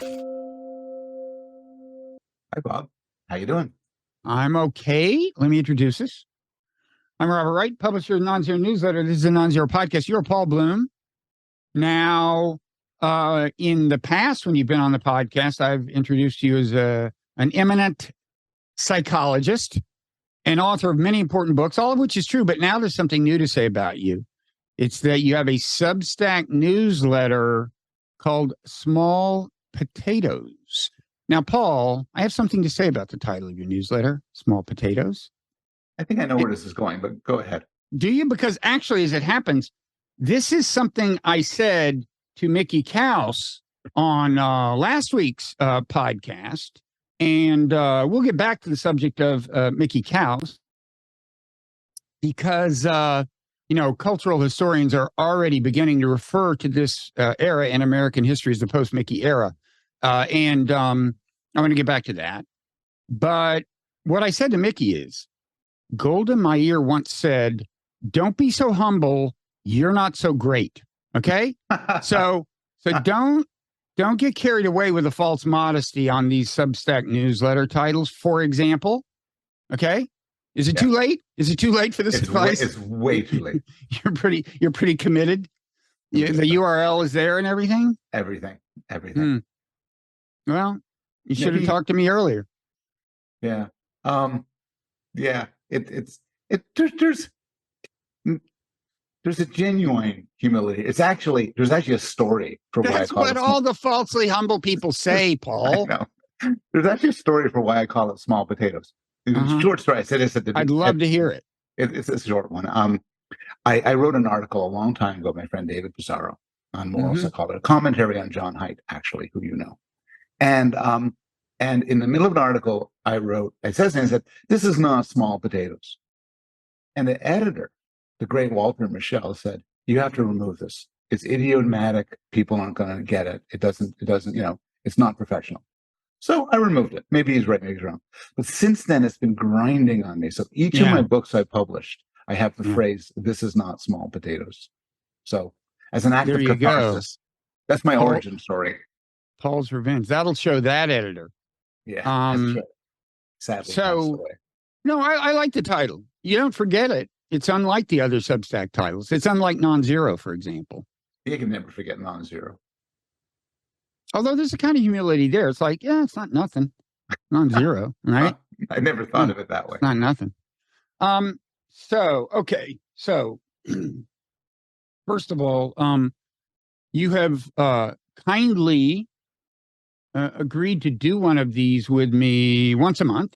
Hi, Bob. How you doing? I'm okay. Let me introduce us. I'm Robert Wright, publisher of the Nonzero newsletter. This is a Nonzero podcast. You're Paul Bloom. Now, in the past, when you've been on the podcast, I've introduced you as an eminent psychologist and author of many important books, all of which is true. But now there's something new to say about you. It's that you have a Substack newsletter called Small Potatoes. Now, Paul, I have something to say about the title of your newsletter, Small Potatoes. I think I know where this is going, but go ahead. Do you? Because actually, as it happens, this is something I said to Mickey Kaus on last week's podcast. And we'll get back to the subject of Mickey Kaus because, cultural historians are already beginning to refer to this era in American history as the post-Mickey era. And I'm going to get back to that. But what I said to Mickey is, Golda Meir once said, don't be so humble. You're not so great. Okay. So don't get carried away with a false modesty on these Substack newsletter titles, for example. Okay. Is it too late? Is it too late for this advice? It's way too late. You're pretty committed. The URL is there and everything. Everything. Well, you should have talked to me earlier. Yeah. There's a genuine humility. There's actually a story for why I call it. That's what all the falsely humble people say, Paul. I know. There's actually a story for why I call it Small Potatoes. Short story. I said this I'd love to hear it. It's a short one. I wrote an article a long time ago, my friend David Pizarro, on moral psychology, a commentary on John Haidt, actually, who you know. And in the middle of an article I said this is not small potatoes. And the editor, the great Walter Mischel, said, you have to remove this. It's idiomatic. People aren't going to get it. It doesn't, it's not professional. So I removed it. Maybe he's right, maybe he's wrong. But since then, it's been grinding on me. So each of my books I published, I have the phrase, this is not small potatoes. So as an act of catharsis, that's my origin story. Paul's Revenge. That'll show that editor. Yeah. That's right. Sadly. So, no, I like the title. You don't forget it. It's unlike the other Substack titles. It's unlike Nonzero, for example. You can never forget Nonzero. Although there's a kind of humility there. It's like, it's not nothing. Nonzero, right? I never thought of it that way. It's not nothing. So first of all, you have kindly agreed to do one of these with me once a month,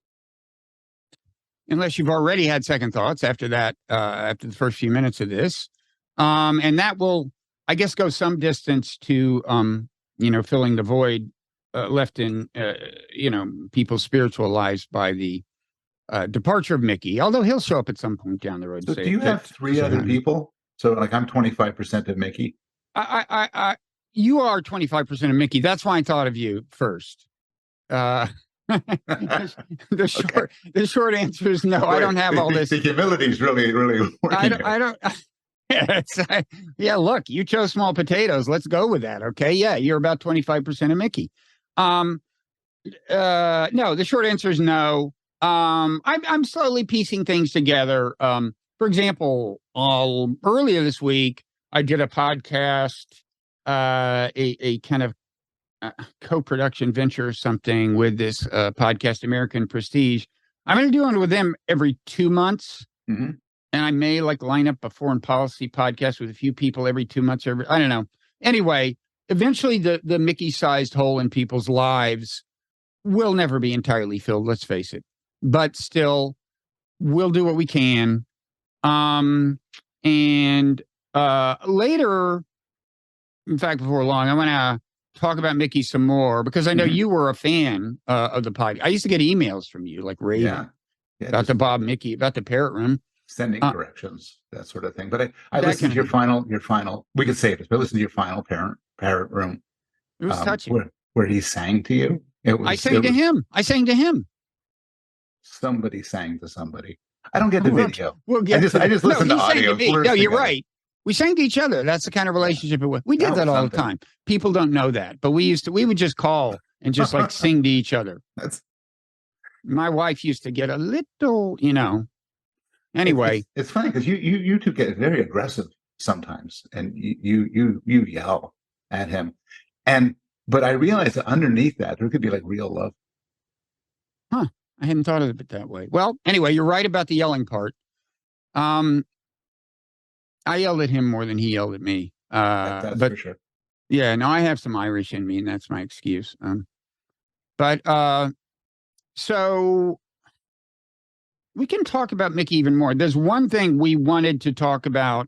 unless you've already had second thoughts after that, after the first few minutes of this. And that will, I guess, go some distance to, filling the void left in, people's spiritual lives by the departure of Mickey, although he'll show up at some point down the road. So do you have three other people? So like I'm 25% of Mickey. You are 25% of Mickey. That's why I thought of you first. The short answer is no. I don't have all this. The humility is really working. I don't. Yeah, look, you chose Small Potatoes. Let's go with that. Okay. Yeah, you're about 25% of Mickey. No, the short answer is no. I'm slowly piecing things together. For example, earlier this week, I did a podcast, a kind of co-production venture or something with this podcast, American Prestige. I'm going to do one with them every 2 months. And I may line up a foreign policy podcast with a few people every 2 months. I don't know. Anyway, eventually the Mickey-sized hole in people's lives will never be entirely filled, let's face it. But still, we'll do what we can. And later, in fact, before long, I want to talk about Mickey some more, because I know you were a fan of the podcast. I used to get emails from you, like raving about the Bob Mickey, about the Parrot Room. Sending corrections, that sort of thing. But I listened to your final, we could save this, but listen to your final Parrot Room. It was touching. Where he sang to you. I sang to him. Somebody sang to somebody. I don't get the video. I just listen to audio. No, you're right. We sang to each other. That's the kind of relationship it was. We did that all the time. People don't know that, but we would just call and just like sing to each other. My wife used to get a little, Anyway, it's funny because you two get very aggressive sometimes, and you yell at him, but I realize that underneath that there could be like real love. Huh? I hadn't thought of it that way. Well, anyway, you're right about the yelling part. I yelled at him more than he yelled at me. That's but for sure. Yeah, no, I have some Irish in me, and that's my excuse. So we can talk about Mickey even more. There's one thing we wanted to talk about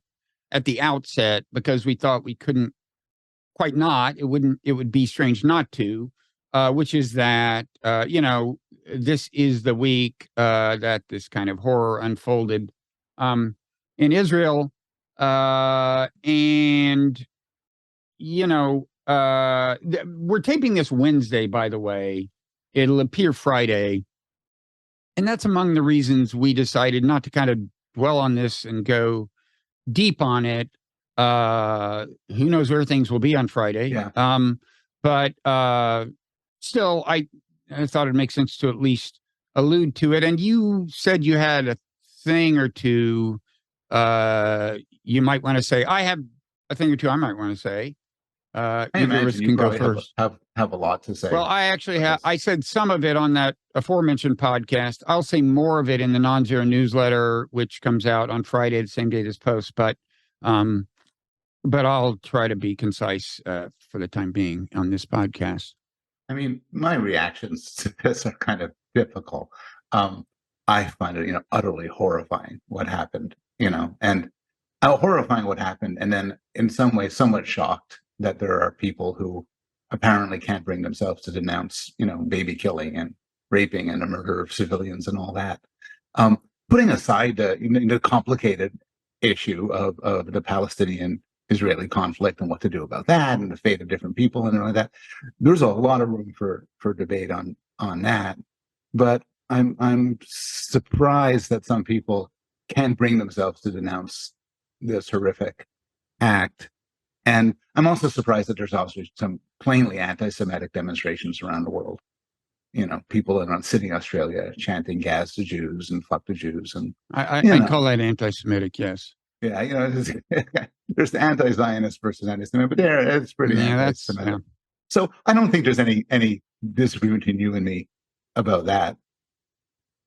at the outset because we thought we couldn't quite not. It would be strange not to, which is that, this is the week that this kind of horror unfolded in Israel. And, we're taping this Wednesday, by the way. It'll appear Friday. And that's among the reasons we decided not to kind of dwell on this and go deep on it. Who knows where things will be on Friday. Yeah. But still, I thought it'd make sense to at least allude to it. And you said you had a thing or two you might want to say. I have a thing or two I might want to say. Either of us can go first. Have a lot to say. Well, I actually have. I said some of it on that aforementioned podcast. I'll say more of it in the Nonzero newsletter, which comes out on Friday, the same day this post. But I'll try to be concise for the time being on this podcast. I mean, my reactions to this are kind of difficult. I find it, utterly horrifying what happened, and horrifying what happened, and then in some ways somewhat shocked that there are people who apparently can't bring themselves to denounce, baby killing and raping and the murder of civilians and all that. Putting aside the complicated issue of the Palestinian-Israeli conflict and what to do about that and the fate of different people and all that, there's a lot of room for debate on that. But I'm surprised that some people can't bring themselves to denounce this horrific act. And I'm also surprised that there's also some plainly anti-Semitic demonstrations around the world. People in Sydney, Australia, chanting "Gas the Jews" and "Fuck the Jews," and I call that anti-Semitic. Yes. Yeah, there's the anti-Zionist versus anti-Semitic, but there it's pretty anti-Semitic. Yeah. So I don't think there's any disagreement between you and me about that.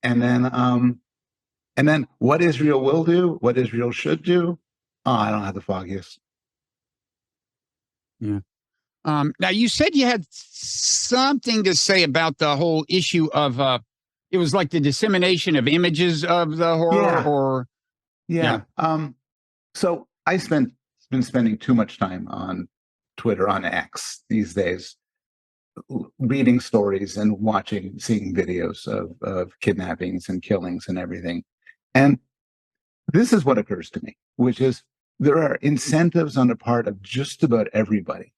And then what Israel will do, what Israel should do, I don't have the foggiest. Yeah. Now you said you had something to say about the whole issue of it was like the dissemination of images of the horror. Yeah. So I've been spending too much time on Twitter, on X these days, reading stories and seeing videos of kidnappings and killings and everything. And this is what occurs to me, which is there are incentives on the part of just about everybody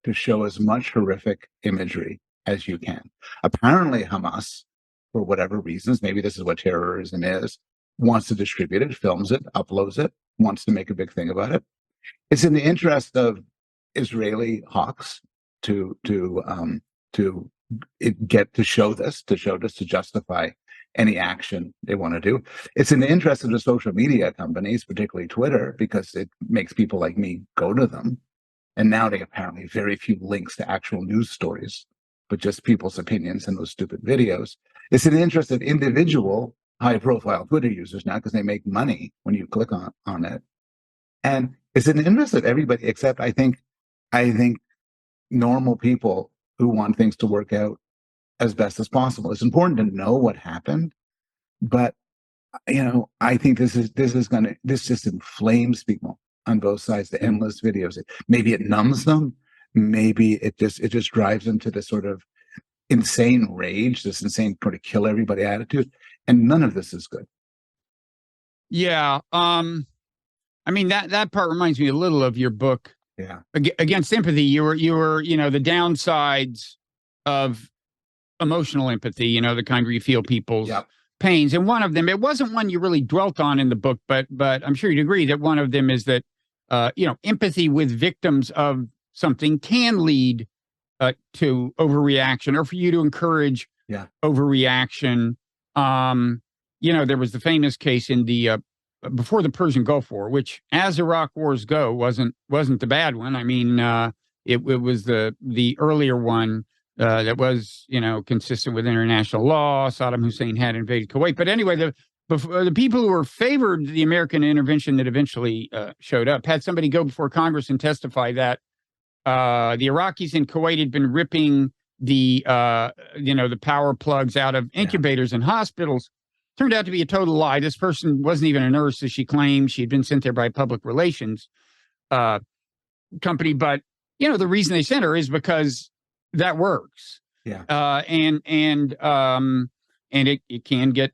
to show as much horrific imagery as you can. Apparently Hamas, for whatever reasons, maybe this is what terrorism is, wants to distribute it, films it, uploads it, wants to make a big thing about it. It's in the interest of Israeli hawks to show this, to justify any action they want to do. It's in the interest of the social media companies, particularly Twitter, because it makes people like me go to them. And now they apparently very few links to actual news stories, but just people's opinions in those stupid videos. It's in the interest of individual high-profile Twitter users now because they make money when you click on it. And it's in the interest of everybody except I think normal people who want things to work out as best as possible. It's important to know what happened, but I think this just inflames people on both sides. The endless videos, maybe it numbs them, maybe it just drives them to this sort of insane rage, this insane sort of kill everybody attitude, and none of this is good. Yeah, I mean that part reminds me a little of your book. Yeah, Against Empathy. You were the downsides of emotional empathy, the kind where you feel people's pains. And one of them, it wasn't one you really dwelt on in the book, but I'm sure you'd agree that one of them is that empathy with victims of something can lead to overreaction, or for you to encourage overreaction. There was the famous case in the before the Persian Gulf War, which, as Iraq wars go, wasn't the bad one. I mean, it was the earlier one that was consistent with international law. Saddam Hussein had invaded Kuwait, but anyway, the people who were favored the American intervention that eventually showed up had somebody go before Congress and testify that the Iraqis in Kuwait had been ripping the power plugs out of incubators and hospitals. Turned out to be a total lie. This person wasn't even a nurse, as she claimed. She had been sent there by a public relations company. But, the reason they sent her is because that works. Yeah. And it can get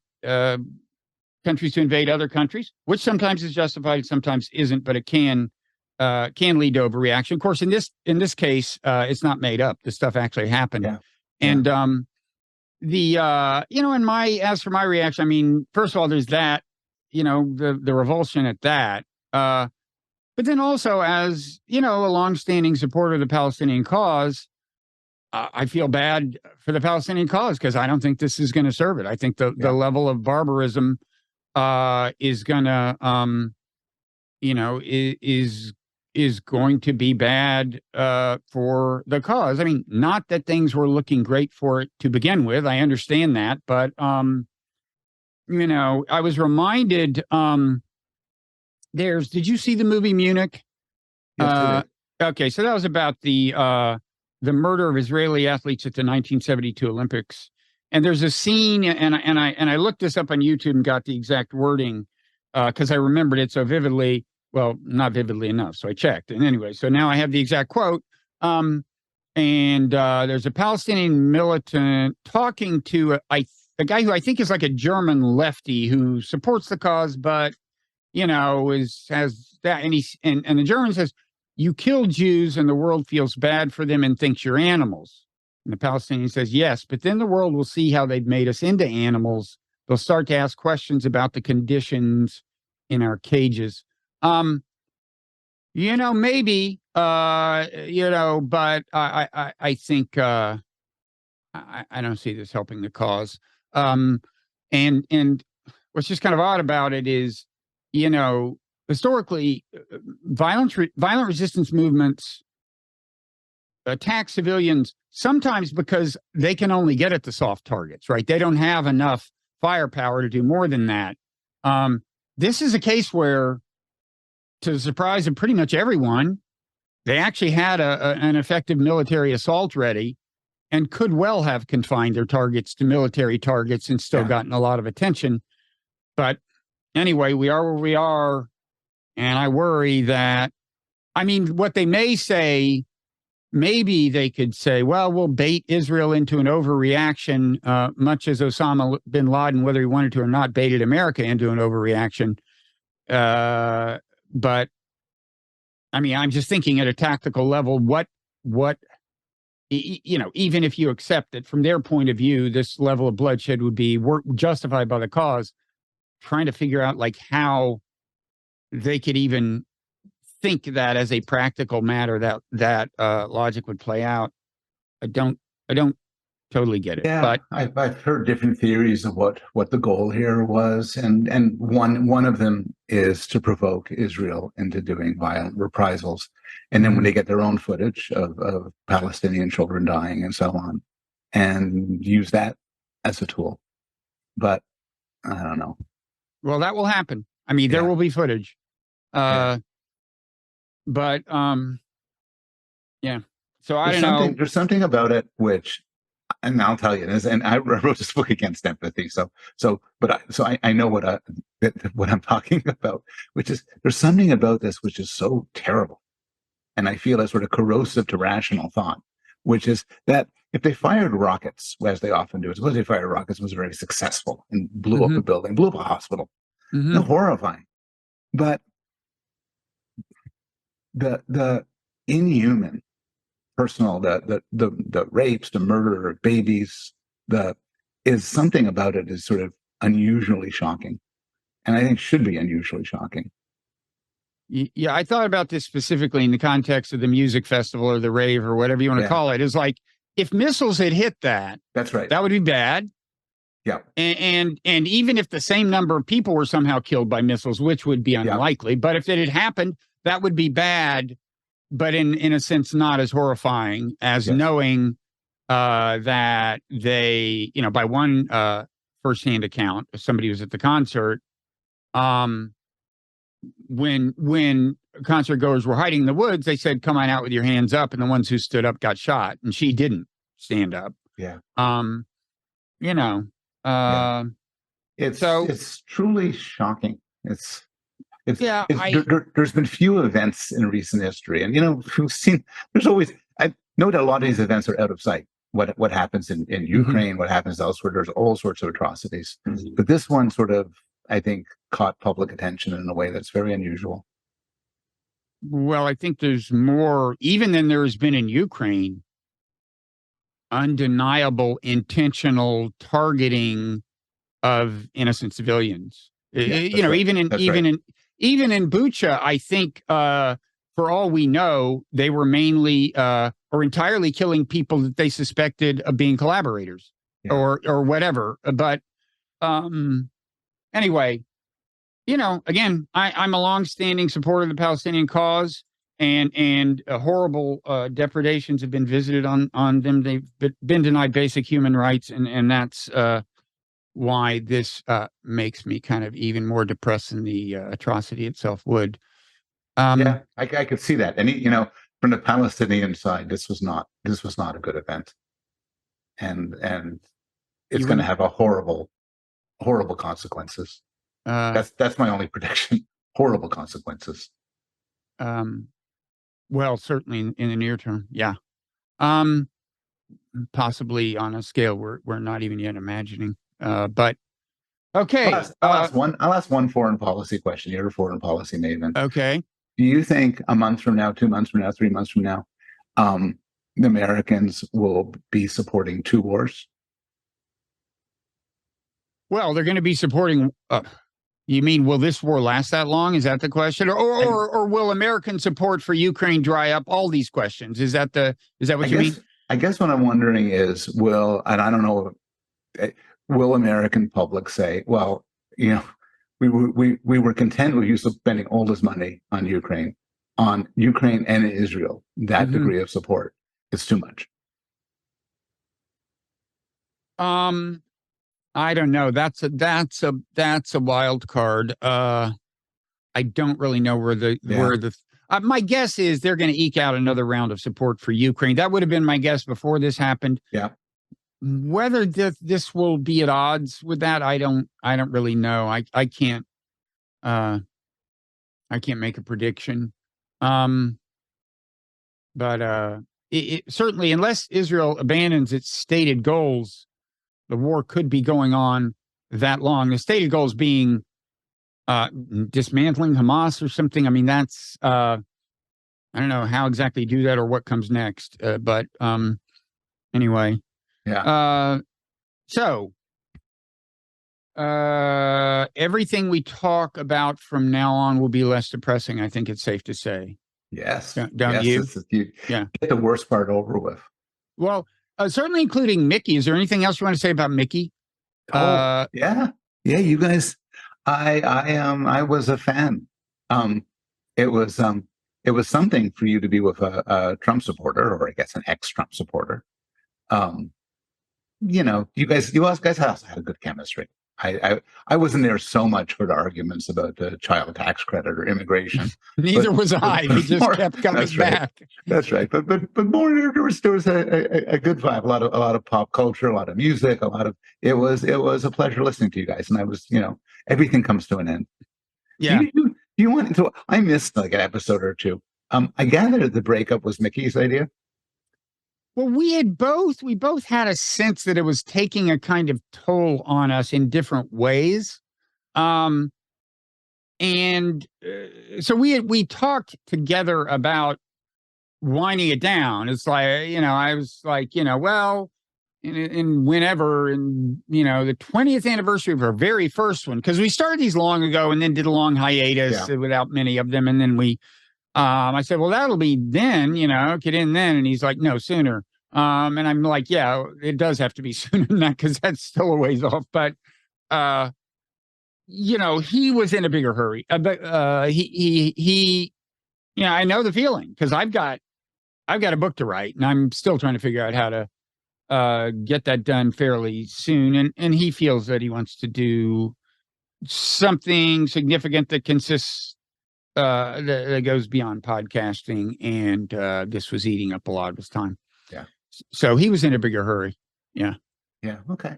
countries to invade other countries, which sometimes is justified, sometimes isn't, but it can lead to overreaction. Of course, in this case, it's not made up. This stuff actually happened. Yeah. And as for my reaction, I mean, first of all, there's that, the revulsion at that. But then also, as, a longstanding supporter of the Palestinian cause, I feel bad for the Palestinian cause, because I don't think this is going to serve it. I think the level of barbarism is going to, is going to be bad for the cause. I mean, not that things were looking great for it to begin with. I understand that, but I was reminded. Did you see the movie Munich? Yes, okay, so that was about the murder of Israeli athletes at the 1972 Olympics. And there's a scene, and I looked this up on YouTube and got the exact wording because I remembered it so vividly. Well, not vividly enough, so I checked. And anyway, so now I have the exact quote. And there's a Palestinian militant talking to a guy who I think is like a German lefty who supports the cause, but has that, and the German says, "You kill Jews, and the world feels bad for them and thinks you're animals." And the Palestinian says, "Yes, but then the world will see how they've made us into animals. They'll start to ask questions about the conditions in our cages." Maybe, but I think I don't see this helping the cause. And what's just kind of odd about it is, historically, violent resistance movements attack civilians sometimes because they can only get at the soft targets, right? They don't have enough firepower to do more than that. This is a case where, to the surprise of pretty much everyone, they actually had an effective military assault ready and could well have confined their targets to military targets and still gotten a lot of attention. But anyway, we are where we are. And I worry that, what they may say, maybe they could say, well, we'll bait Israel into an overreaction, much as Osama bin Laden, whether he wanted to or not, baited America into an overreaction. But I'm just thinking at a tactical level, what, even if you accept that from their point of view, this level of bloodshed would be justified by the cause, trying to figure out how they could even think that as a practical matter, that logic would play out. I don't totally get it. Yeah, but I've heard different theories of what the goal here was, and one of them is to provoke Israel into doing violent reprisals, and then when they get their own footage of Palestinian children dying and so on, and use that as a tool. But I don't know. Well, that will happen. There will be footage. But yeah. So I don't know. There's something about it which, and I'll tell you this, and I wrote this book against empathy. So I know what I'm talking about, which is there's something about this which is so terrible, and I feel it's sort of corrosive to rational thought, which is that if they fired rockets, as they often do, suppose they fired rockets, was very successful and blew up a building, blew up a hospital, horrifying, but the inhuman, personal, the rapes, the murder of babies, is something about it is sort of unusually shocking, and I think should be unusually shocking. Yeah, I thought about this specifically in the context of the music festival or the rave or whatever you want to call it. Is like if missiles had hit that, that's right, that would be bad. Yeah, and even if the same number of people were somehow killed by missiles, which would be unlikely, but if it had happened, that would be bad, but in a sense not as horrifying as knowing that they, by one firsthand account, somebody who was at the concert, when concert goers were hiding in the woods, they said, "Come on out with your hands up," and the ones who stood up got shot, and she didn't stand up. Yeah. It's truly shocking. There's been few events in recent history, and we've seen. There's always, I know that a lot of these events are out of sight. What happens in Ukraine, what happens elsewhere, there's all sorts of atrocities, but this one sort of, I think, caught public attention in a way that's very unusual. Well, I think there's more, even than there's been in Ukraine, undeniable intentional targeting of innocent civilians. Even in Bucha, I think for all we know, they were mainly or entirely killing people that they suspected of being collaborators or whatever. But anyway, again, I'm a longstanding supporter of the Palestinian cause, and horrible depredations have been visited on them. They've been denied basic human rights, and that's why this makes me kind of even more depressed than the atrocity itself would. I could see that. And from the Palestinian side, this was not a good event, and it's going to have a horrible consequences. That's my only prediction. Horrible consequences. Well, certainly in the near term, yeah. Possibly on a scale we're not even yet imagining. But okay. I'll ask one foreign policy question. You're a foreign policy maven. Okay. Do you think a month from now, 2 months from now, 3 months from now, the Americans will be supporting two wars? Well, they're going to be supporting. You mean, will this war last that long? Is that the question, or will American support for Ukraine dry up? All these questions. Is that what you mean? I guess what I'm wondering is, and I don't know, will American public say, well, we were content with you spending all this money on Ukraine and Israel. That degree of support is too much. I don't know. That's a wild card. I don't really know where the my guess is they're going to eke out another round of support for Ukraine. That would have been my guess before this happened. Yeah. Whether this will be at odds with that, I don't really know. I can't make a prediction. But it certainly, unless Israel abandons its stated goals, the war could be going on that long. The stated goals being dismantling Hamas or something. I mean, that's I don't know how exactly you do that or what comes next. But anyway. Yeah. So everything we talk about from now on will be less depressing. I think it's safe to say. Yes. Don't you? Yeah. Get the worst part over with. Well, certainly including Mickey. Is there anything else you want to say about Mickey? Yeah. You guys, I was a fan. It was something for you to be with a Trump supporter, or I guess an ex-Trump supporter. You guys also had a good chemistry. I wasn't there so much for the arguments about the child tax credit or immigration. Neither was I. They just kept coming back. That's right. But more there was a good vibe. A lot of pop culture, a lot of music, it was a pleasure listening to you guys. And I was, everything comes to an end. Yeah. Do you want to? I missed like an episode or two. I gather the breakup was Mickey's idea. Well, we both had a sense that it was taking a kind of toll on us in different ways. So we talked together about winding it down. It's like, I was like, well, in whenever, and the 20th anniversary of our very first one, because we started these long ago and then did a long hiatus without many of them, and then I said, well, that'll be then, get in then, and he's like, no, sooner. And I'm like, yeah, it does have to be sooner than that, because that's still a ways off. But he was in a bigger hurry. But he I know the feeling, because I've got a book to write, and I'm still trying to figure out how to get that done fairly soon. And he feels that he wants to do something significant that consists that goes beyond podcasting, and this was eating up a lot of his time. Yeah. So he was in a bigger hurry. Yeah. Yeah. Okay.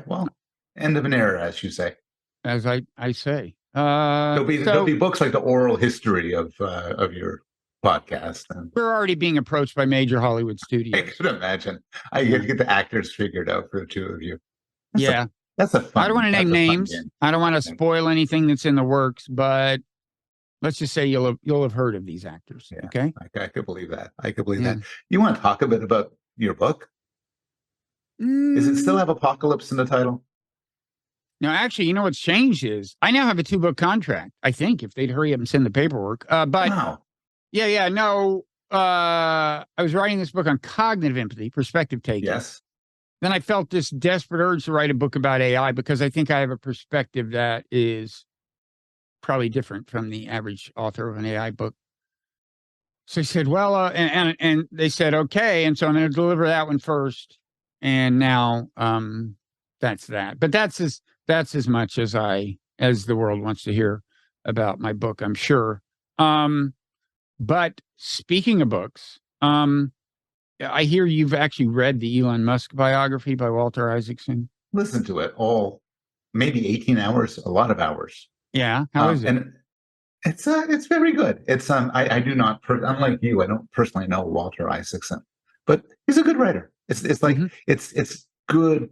Well, end of an era, as you say. As I say. There'll be books like the oral history of your podcast. And we're already being approached by major Hollywood studios. I could imagine. I get the actors figured out for the two of you. That's a fun. I don't want to name names. I don't want to spoil anything that's in the works, but let's just say you'll have heard of these actors. Yeah, okay. I could believe that. that. You want to talk a bit about your book? Does it still have apocalypse in the title? No, actually, what's changed is I now have a 2-book contract. I think if they'd hurry up and send the paperwork. But wow. No. I was writing this book on cognitive empathy, perspective taking. Yes. Then I felt this desperate urge to write a book about AI, because I think I have a perspective that is probably different from the average author of an AI book. So I said, well, and they said, okay. And so I'm going to deliver that one first. And now that's that. But that's as much as the world wants to hear about my book, I'm sure. But speaking of books, I hear you've actually read the Elon Musk biography by Walter Isaacson. Listen to it all, maybe 18 hours, a lot of hours. Yeah, how is it? And it's very good. It's I do not, unlike you, I don't personally know Walter Isaacson, but he's a good writer. It's like it's good,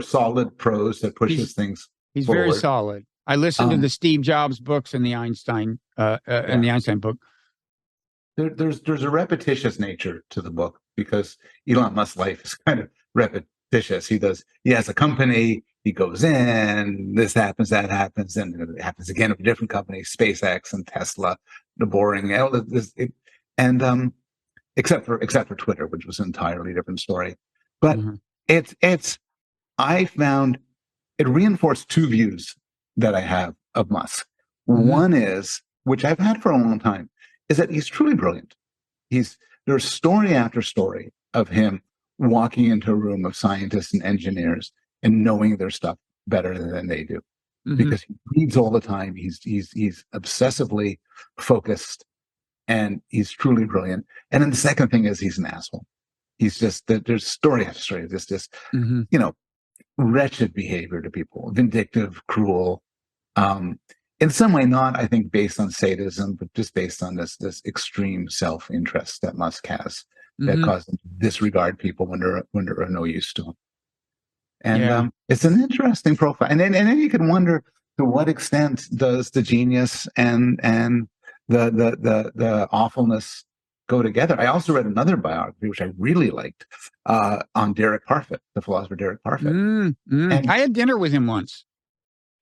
solid prose that pushes things. He's forward. Very solid. I listened to the Steve Jobs books and the Einstein and the Einstein book. There's a repetitious nature to the book, because Elon Musk's life is kind of repetitious. He has a company, he goes in, this happens, that happens, and it happens again with a different company, SpaceX and Tesla, the boring, except for Twitter, which was an entirely different story. But I found it reinforced 2 views that I have of Musk. One is, which I've had for a long time, is that he's truly brilliant. There's story after story of him walking into a room of scientists and engineers and knowing their stuff better than they do, because he reads all the time. He's obsessively focused, and he's truly brilliant. And then the second thing is he's an asshole. He's just there's story after story. This wretched behavior to people, vindictive, cruel. In some way, not, I think, based on sadism, but just based on this extreme self-interest that Musk has, that causes him to disregard people when they're of no use to him. And it's an interesting profile. And then you can wonder, to what extent does the genius and the awfulness go together? I also read another biography, which I really liked, on Derek Parfit, the philosopher Derek Parfit. And I had dinner with him once.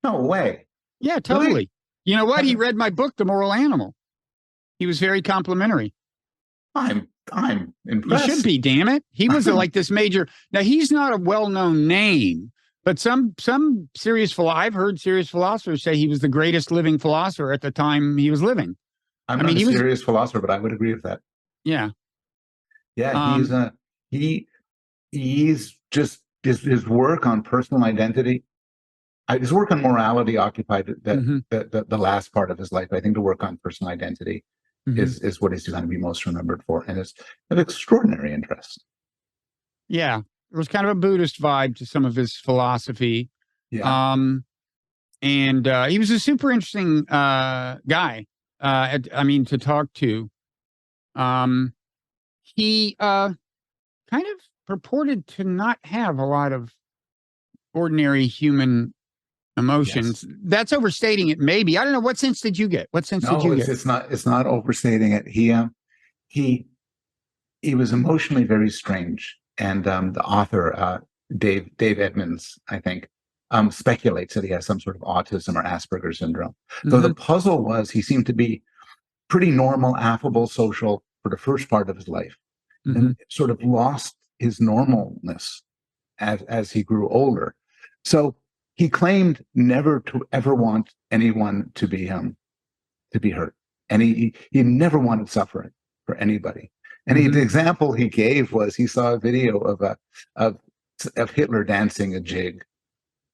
No way. Yeah, totally. Really? You know what? He read my book, The Moral Animal. He was very complimentary. I'm impressed. You should be, damn it. He was like this major. Now, he's not a well-known name, but some serious I've heard serious philosophers say he was the greatest living philosopher at the time he was living. I'm not a serious philosopher, but I would agree with that. Yeah. Yeah, he's just his work on personal identity. His work on morality occupied the last part of his life. I think the work on personal identity is what he's going to be most remembered for, and it's of extraordinary interest. Yeah, there was kind of a Buddhist vibe to some of his philosophy. Yeah. And he was a super interesting guy. To talk to. He kind of purported to not have a lot of ordinary human emotions. Yes. That's overstating it, maybe. I don't know. What sense did you get? What sense did you get? It's not overstating it. He was emotionally very strange. the author Dave Edmonds, I think, speculates that he has some sort of autism or Asperger's syndrome. So the puzzle was he seemed to be pretty normal, affable, social for the first part of his life, and sort of lost his normalness as he grew older. So he claimed never to ever want anyone to be hurt, and he never wanted suffering for anybody. And the example he gave was he saw a video of Hitler dancing a jig.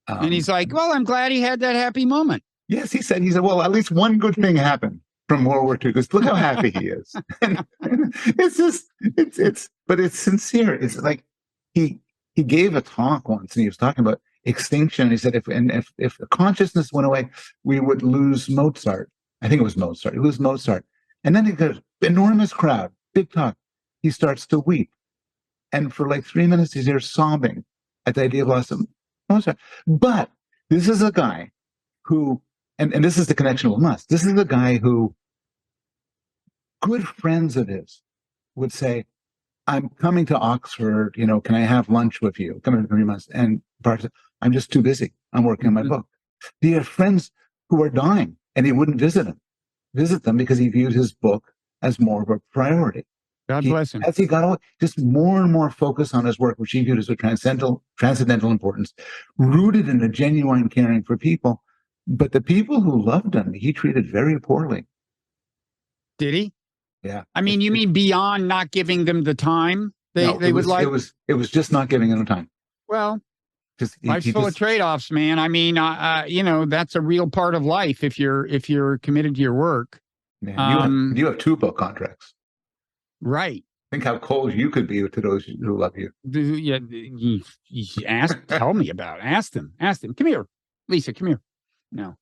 And he's like, well, I'm glad he had that happy moment. Yes, he said, well, at least one good thing happened from World War II, because look how happy he is. and it's just, but it's sincere. It's like he gave a talk once and he was talking about extinction. He said, if consciousness went away, we would lose Mozart. I think it was Mozart. We lose Mozart. And then he goes, enormous crowd, big talk. He starts to weep. And for like 3 minutes, he's there sobbing at the idea of loss of Mozart. But this is a guy who, and this is the connection with Musk, this is the guy who good friends of his would say, I'm coming to Oxford, can I have lunch with you? Come in 3 months. And Parrot said, I'm just too busy. I'm working on my book. He had friends who were dying and he wouldn't visit them because he viewed his book as more of a priority. God bless him. As he got away, just more and more focus on his work, which he viewed as a transcendental importance, rooted in a genuine caring for people. But the people who loved him, he treated very poorly. Did he? Yeah. I mean, you mean beyond not giving them the time they would like? It was just not giving them time. Well, life's full of trade-offs, man. I mean, that's a real part of life if you're committed to your work. Man, you have 2 book contracts. Right. Think how cold you could be to those who love you. Yeah, tell me about it. Ask them. Come here, Lisa. Come here. No.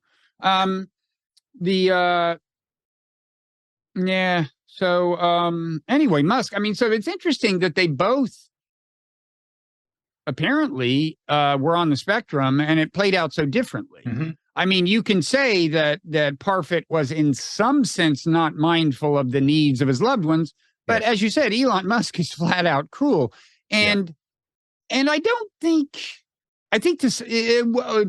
Yeah. So anyway, Musk. I mean, so it's interesting that they both apparently were on the spectrum, and it played out so differently. I mean, you can say that Parfit was in some sense not mindful of the needs of his loved ones. But as you said, Elon Musk is flat out cruel. And I think this,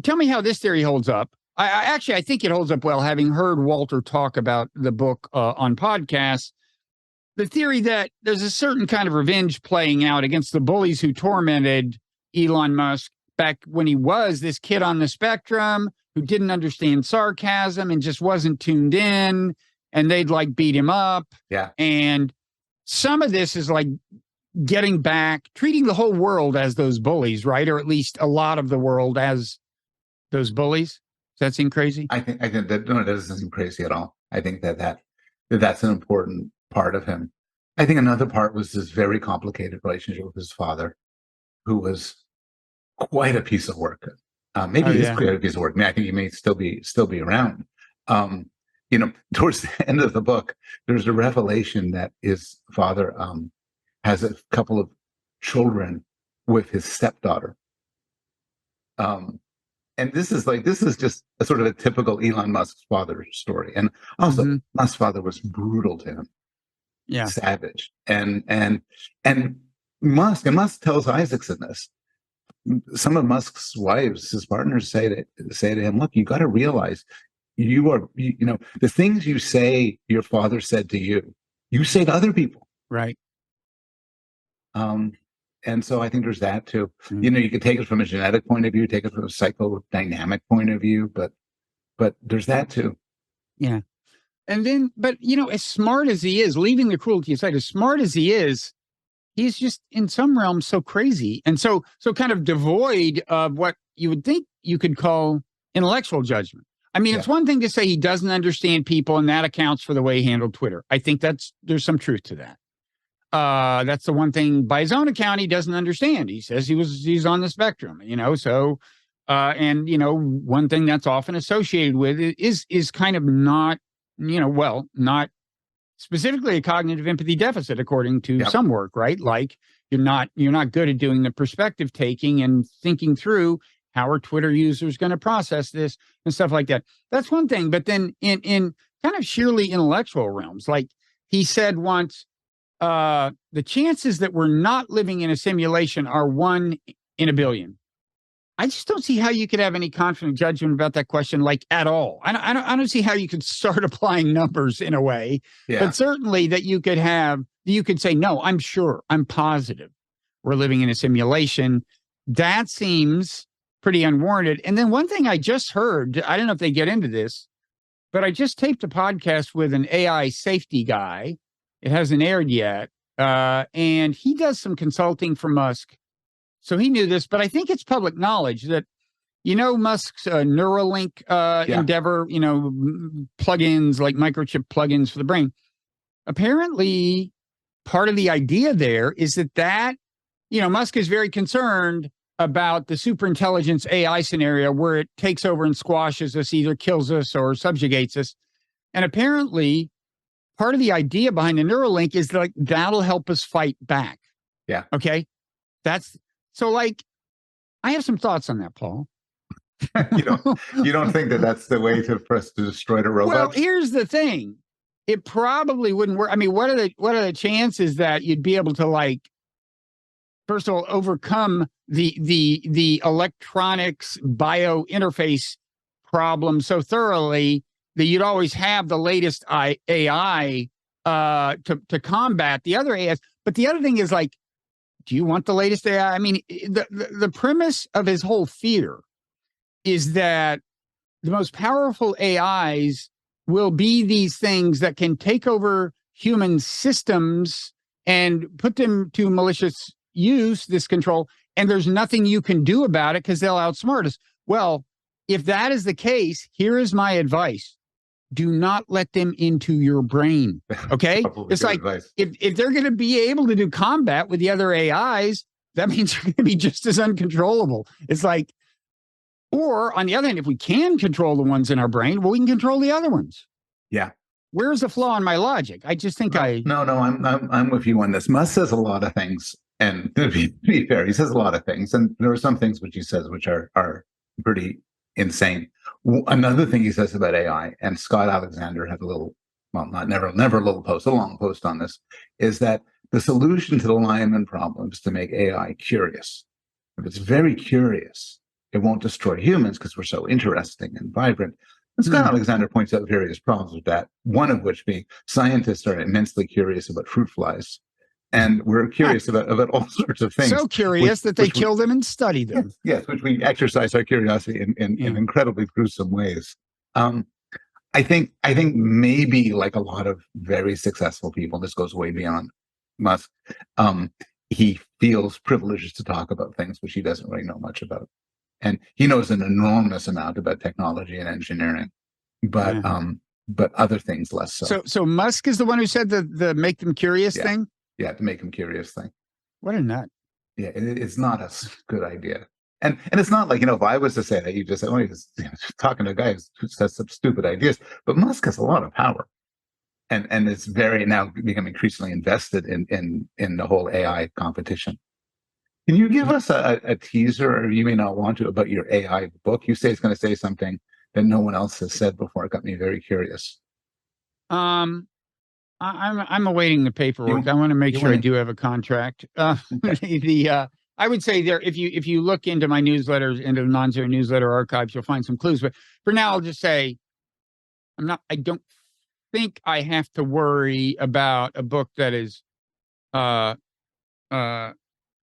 tell me how this theory holds up. I think it holds up well, having heard Walter talk about the book on podcasts. The theory that there's a certain kind of revenge playing out against the bullies who tormented Elon Musk back when he was this kid on the spectrum who didn't understand sarcasm and just wasn't tuned in, and they'd like beat him up. Yeah. And some of this is like getting back, treating the whole world as those bullies, right? Or at least a lot of the world as those bullies. Does that seem crazy? I think that no, it doesn't seem crazy at all. I think that's an important part of him. I think another part was this very complicated relationship with his father, who was quite a piece of work. Maybe he's quite a piece of work. I mean, I think he may still be around. Towards the end of the book, there's a revelation that his father has a couple of children with his stepdaughter. And this is just a sort of a typical Elon Musk's father story. And also, Musk's father was brutal to him. Yeah. Savage. And Musk tells Isaacson this. Some of Musk's wives, his partners, say to him, look, you got to realize the things you say your father said to you say to other people. Right. And so I think there's that too. You could take it from a genetic point of view, take it from a psychodynamic point of view, but there's that too. Yeah. And then, but as smart as he is, leaving the cruelty aside, as smart as he is, he's just in some realms so crazy and so kind of devoid of what you would think you could call intellectual judgment. I mean, it's one thing to say he doesn't understand people, and that accounts for the way he handled Twitter. I think there's some truth to that. That's the one thing by his own account he doesn't understand. He says he's on the spectrum, so one thing that's often associated with it is kind of not specifically a cognitive empathy deficit, according to some work, right? Like you're not good at doing the perspective taking and thinking through how are Twitter users going to process this and stuff like that. That's one thing. But then in kind of sheerly intellectual realms, like he said once, the chances that we're not living in a simulation are 1 in a billion. I just don't see how you could have any confident judgment about that question, like at all. I don't see how you could start applying numbers in a way, but certainly that you could say, no, I'm sure, I'm positive we're living in a simulation. That seems pretty unwarranted. And then one thing I just heard, I don't know if they get into this, but I just taped a podcast with an AI safety guy. It hasn't aired yet. And he does some consulting for Musk. So he knew this, but I think it's public knowledge that, Musk's Neuralink endeavor, plugins like microchip plugins for the brain. Apparently, part of the idea there is that Musk is very concerned about the superintelligence AI scenario where it takes over and squashes us, either kills us or subjugates us. And apparently, part of the idea behind the Neuralink is that that'll help us fight back. Yeah. Okay. So I have some thoughts on that, Paul. you don't think that that's the way for us to destroy the robots? Well, here's the thing. It probably wouldn't work. I mean, what are the chances that you'd be able to first of all, overcome the electronics bio interface problem so thoroughly that you'd always have the latest AI to combat the other AIs. But the other thing is do you want the latest AI? I mean, the premise of his whole fear is that the most powerful AIs will be these things that can take over human systems and put them to malicious use, this control, and there's nothing you can do about it because they'll outsmart us. Well, if that is the case, here is my advice. Do not let them into your brain. Okay. It's like if they're going to be able to do combat with the other AIs, that means they're going to be just as uncontrollable. It's or on the other hand, if we can control the ones in our brain, well, we can control the other ones. Yeah. Where's the flaw in my logic? I just think No, I'm with you on this. Musk says a lot of things, and to be fair, he says a lot of things, and there are some things which he says which are pretty insane. Another thing he says about AI, and Scott Alexander had a long post on this, is that the solution to the Lyman problem is to make AI curious. If it's very curious, it won't destroy humans because we're so interesting and vibrant. And Scott Alexander points out various problems with that, one of which being scientists are immensely curious about fruit flies. And we're curious about all sorts of things. So curious that they kill them and study them. Yes, which we exercise our curiosity in incredibly gruesome ways. I think maybe like a lot of very successful people, this goes way beyond Musk, he feels privileged to talk about things which he doesn't really know much about. And he knows an enormous amount about technology and engineering, but other things less so. So Musk is the one who said the make them curious thing? Yeah, to make him curious thing. What a nut. Yeah, it's not a good idea. And it's not like, if I was to say that, you just say, he's talking to a guy who says some stupid ideas. But Musk has a lot of power. And it's very now becoming increasingly invested in the whole AI competition. Can you give us a teaser, or you may not want to, about your AI book? You say it's going to say something that no one else has said before. It got me very curious. I'm awaiting the paperwork. I want to make sure I do have a contract. I would say there, if you look into my newsletters, into the Nonzero newsletter archives, you'll find some clues. But for now, I'll just say I don't think I have to worry about a book that is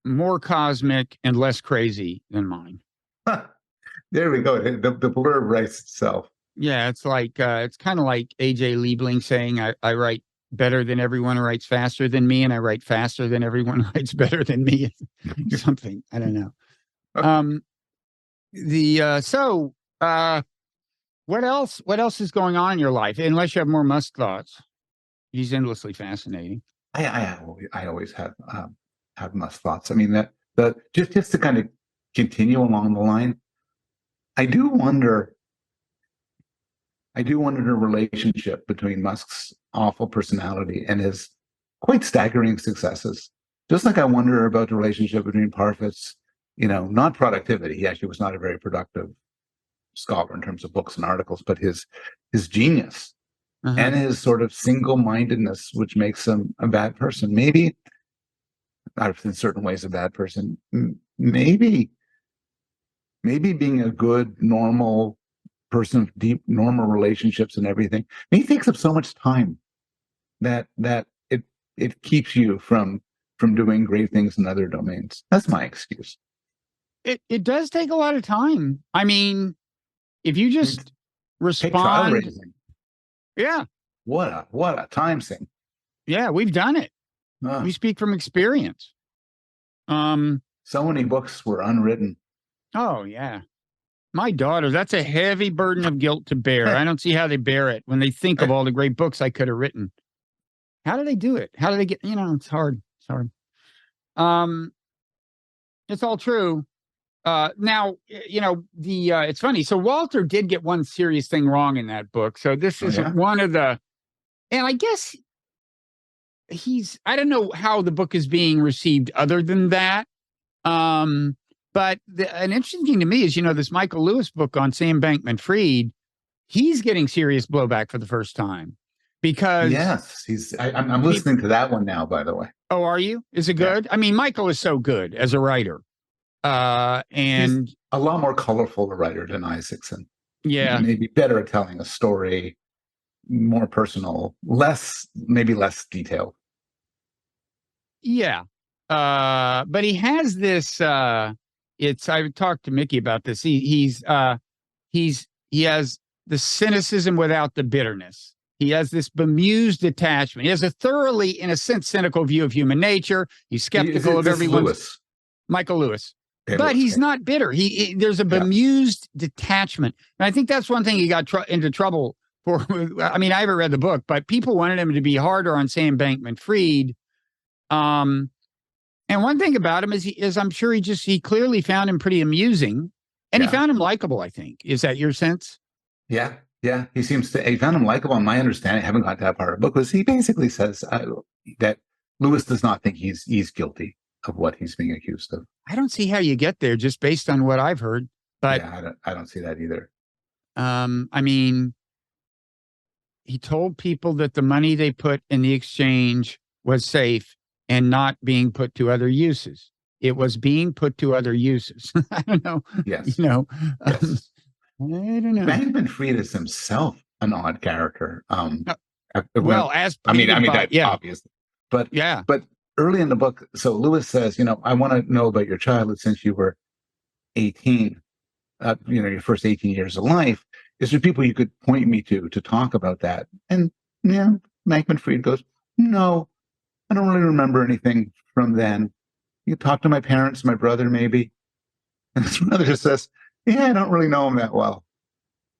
more cosmic and less crazy than mine. There we go. The blurb writes itself. Yeah, it's kind of like AJ Liebling saying, I write better than everyone who writes faster than me, and I write faster than everyone who writes better than me. Something, I don't know. What else is going on in your life? Unless you have more Musk thoughts. He's endlessly fascinating. I always have Musk thoughts. I mean, that just to kind of continue along the line, I do wonder the relationship between Musk's awful personality and his quite staggering successes. Just like I wonder about the relationship between Parfit's, not productivity. He actually was not a very productive scholar in terms of books and articles, but his genius and his sort of single-mindedness, which makes him a bad person. Maybe, in certain ways, a bad person. Maybe being a good, normal person of deep, normal relationships and everything, maybe it takes up so much time that it keeps you from doing great things in other domains. That's my excuse. It does take a lot of time. I mean, if you just respond, child raising. Yeah. What a time sink. Yeah, we've done it. We speak from experience. So many books were unwritten. Oh yeah. My daughter, that's a heavy burden of guilt to bear. I don't see how they bear it when they think of all the great books I could have written. How do they do it? How do they get, it's hard. It's hard. It's all true. Now, it's funny. So Walter did get one serious thing wrong in that book. So this is one of the, and I guess I don't know how the book is being received other than that. But an interesting thing to me is, this Michael Lewis book on Sam Bankman-Fried, he's getting serious blowback for the first time because I'm listening to that one now, by the way. Oh, are you? Is it good? Yeah. I mean, Michael is so good as a writer. And he's a lot more colorful a writer than Isaacson. Yeah. Maybe better at telling a story, more personal, maybe less detailed. Yeah. But he has this, I've talked to Mickey about this. He has the cynicism without the bitterness. He has this bemused detachment. He has a thoroughly, in a sense, cynical view of human nature. He's skeptical of everyone. Michael Lewis. But he's not bitter. There's a bemused detachment. And I think that's one thing he got into trouble for. I mean, I haven't read the book, but people wanted him to be harder on Sam Bankman-Fried. And one thing about him is I'm sure he clearly found him pretty amusing, and he found him likable, I think. Is that your sense? Yeah. Yeah. He found him likable. And my understanding, I haven't got to that part of the book, was he basically says that Lewis does not think he's guilty of what he's being accused of. I don't see how you get there just based on what I've heard. But yeah, I don't see that either. I mean, he told people that the money they put in the exchange was safe and not being put to other uses. It was being put to other uses. I don't know. Yes. Yes. I don't know. Bankman-Fried is himself an odd character. Obviously. But early in the book, so Lewis says, I want to know about your childhood since you were 18, your first 18 years of life. Is there people you could point me to talk about that? And Bankman-Fried goes, no, I don't really remember anything from then. You talk to my parents, my brother, maybe. And his brother just says, I don't really know him that well.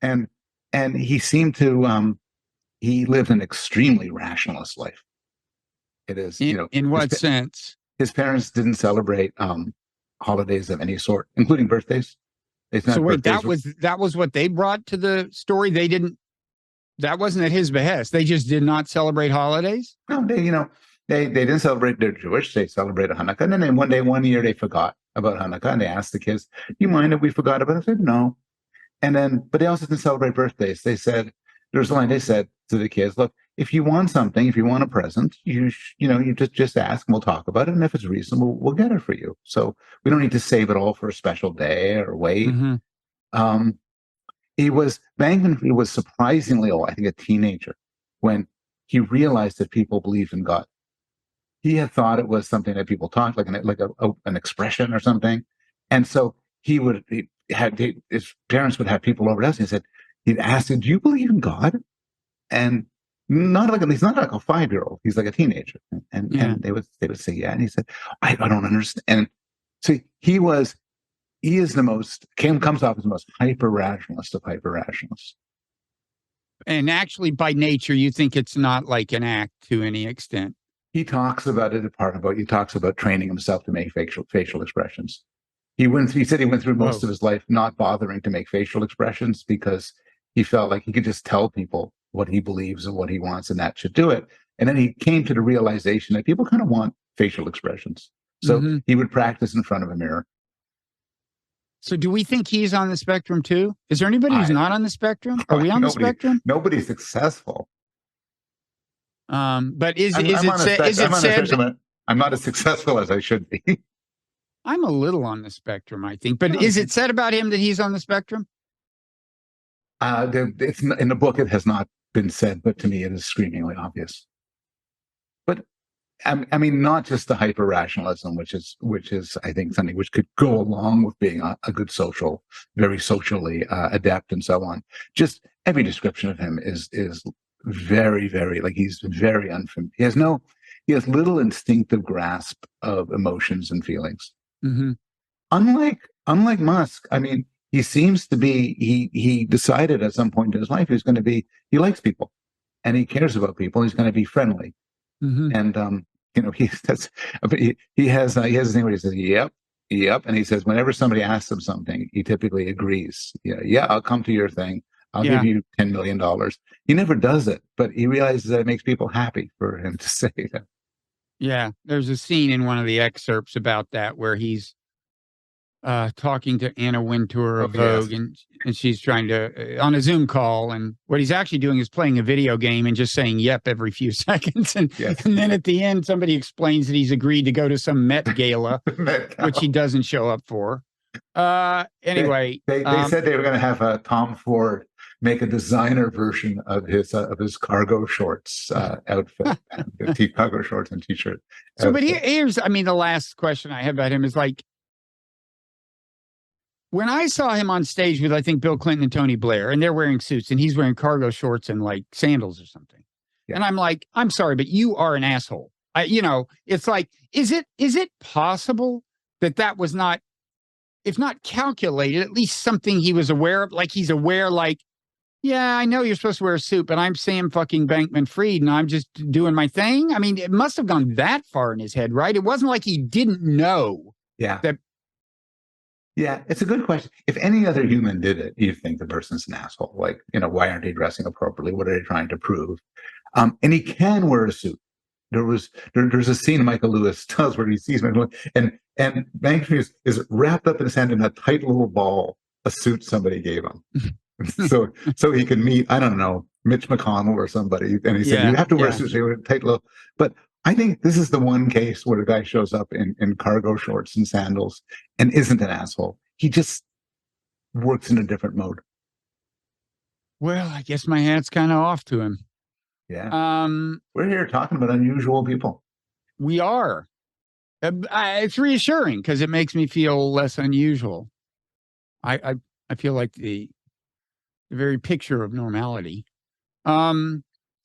And he seemed to, he lived an extremely rationalist life. It is, in what sense? His parents didn't celebrate holidays of any sort, including birthdays. So wait, that was what they brought to the story. That wasn't at his behest. They just did not celebrate holidays. No, they didn't celebrate. They're Jewish. They celebrated Hanukkah, and then one year they forgot about Hanukkah, and they asked the kids, "Do you mind if we forgot about it?" I said, "No." And then, but they also didn't celebrate birthdays. They said, there was a line they said to the kids, "Look, if you want something, if you want a present, you just ask, and we'll talk about it. And if it's reasonable, we'll get it for you. So we don't need to save it all for a special day or wait." Mm-hmm. Bankman was surprisingly old, I think a teenager, when he realized that people believed in God. He had thought it was something that people talked, like an expression or something. And so his parents would have people over to us, and he'd ask them, "Do you believe in God?" And he's not like a 5-year-old. He's like a teenager. And they would say, yeah. And he said, I don't understand. And so comes off as the most hyper-rationalist of hyper-rationalists. And actually, by nature, you think it's not like an act to any extent. He talks about it he talks about training himself to make facial expressions. He said he went through most of his life not bothering to make facial expressions because he felt like he could just tell people what he believes and what he wants, and that should do it. And then he came to the realization that people kind of want facial expressions. So he would practice in front of a mirror. So do we think he's on the spectrum too? Is there anybody who's not on the spectrum? Are we on the spectrum? Nobody's successful. But is I'm it on a said? Is I'm it on a said? spectrum. I'm not as successful as I should be. I'm a little on the spectrum, I think. But No, is it said about him that he's on the spectrum? It's in the book. It has not been said, but to me, it is screamingly obvious. But I mean, not just the hyper rationalism, which is, I think, something which could go along with being a good social, very socially adept, and so on. Just every description of him is very, very, like, he's very unfamiliar. He has little instinctive grasp of emotions and feelings. Mm-hmm. Unlike Musk, I mean, he seems to be, he decided at some point in his life he likes people and he cares about people. He's going to be friendly. Mm-hmm. And he has this thing where he says, yep, and he says whenever somebody asks him something, he typically agrees. Yeah, I'll come to your thing. I'll give you $10 million. He never does it, but he realizes that it makes people happy for him to say that. Yeah, there's a scene in one of the excerpts about that where he's talking to Anna Wintour of Vogue, Yes. and she's trying to on a Zoom call, and what he's actually doing is playing a video game and just saying "yep" every few seconds, and then at the end somebody explains that he's agreed to go to some Met Gala, which he doesn't show up for. Anyway, they said they were going to have Tom Ford make a designer version of his cargo shorts outfit, and cargo shorts and t-shirt. So, but here's, I mean, the last question I have about him is like, when I saw him on stage with, I think, Bill Clinton and Tony Blair, and they're wearing suits and he's wearing cargo shorts and like sandals or something. Yeah. And I'm like, I'm sorry, but you are an asshole. It's like, is it possible that was not, if not calculated, at least something he was aware of? Like, he's aware, like, yeah, I know you're supposed to wear a suit, but I'm Sam fucking Bankman-Fried and I'm just doing my thing. I mean, it must have gone that far in his head, right? It wasn't like he didn't know. Yeah. That. Yeah, it's a good question. If any other human did it, you'd think the person's an asshole. Like, why aren't they dressing appropriately? What are they trying to prove? And he can wear a suit. There's a scene Michael Lewis tells where he sees Michael and Bankman is wrapped up in his hand in a tight little ball, a suit somebody gave him. so he can meet, I don't know, Mitch McConnell or somebody. And he said, you have to wear a suit, so tight little. But I think this is the one case where the guy shows up in cargo shorts and sandals and isn't an asshole. He just works in a different mode. Well, I guess my hat's kind of off to him. Yeah. We're here talking about unusual people. We are. It's reassuring because it makes me feel less unusual. I feel like the very picture of normality. So